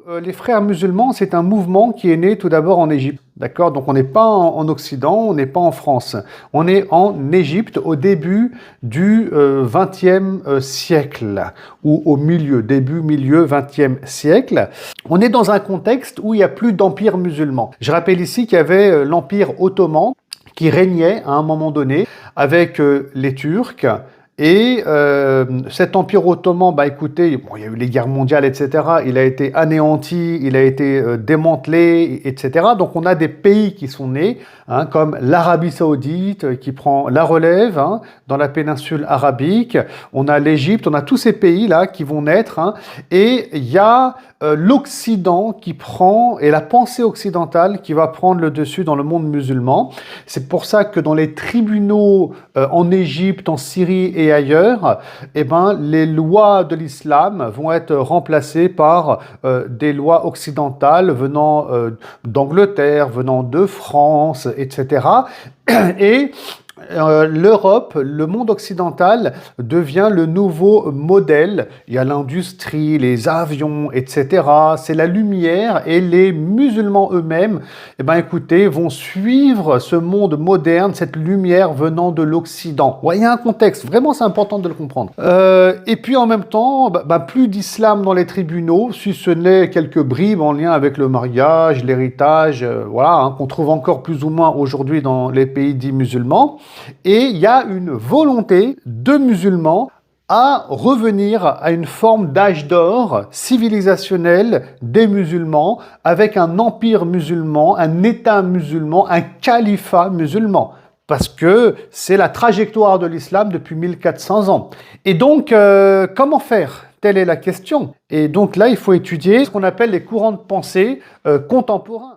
les frères musulmans, c'est un mouvement qui est né tout d'abord en Égypte. D'accord? Donc on n'est pas en Occident, on n'est pas en France. On est en Égypte au début du XXe siècle, ou au milieu, début, milieu XXe siècle. On est dans un contexte où il n'y a plus d'empire musulman. Je rappelle ici qu'il y avait l'empire ottoman qui régnait à un moment donné avec les Turcs. Et cet empire ottoman, bah écoutez, bon, il y a eu les guerres mondiales, etc. Il a été anéanti, il a été démantelé, etc. Donc on a des pays qui sont nés, hein, comme l'Arabie Saoudite qui prend la relève hein, dans la péninsule arabique. On a l'Égypte, on a tous ces pays-là qui vont naître. Hein, et il y a l'Occident qui prend, et la pensée occidentale qui va prendre le dessus dans le monde musulman. C'est pour ça que dans les tribunaux en Égypte, en Syrie et ailleurs, eh ben, les lois de l'islam vont être remplacées par des lois occidentales venant d'Angleterre, venant de France, etc. Et l'Europe, le monde occidental devient le nouveau modèle. Il y a l'industrie, les avions, etc. C'est la lumière et les musulmans eux-mêmes, eh ben, écoutez, vont suivre ce monde moderne, cette lumière venant de l'Occident. Ouais, il y a un contexte, vraiment c'est important de le comprendre. Et puis en même temps, plus d'islam dans les tribunaux, si ce n'est quelques bribes en lien avec le mariage, l'héritage, voilà, hein, qu'on trouve encore plus ou moins aujourd'hui dans les pays dits musulmans. Et il y a une volonté de musulmans à revenir à une forme d'âge d'or civilisationnel des musulmans, avec un empire musulman, un État musulman, un califat musulman. Parce que c'est la trajectoire de l'islam depuis 1400 ans. Et donc, comment faire ? Telle est la question. Et donc là, il faut étudier ce qu'on appelle les courants de pensée contemporains.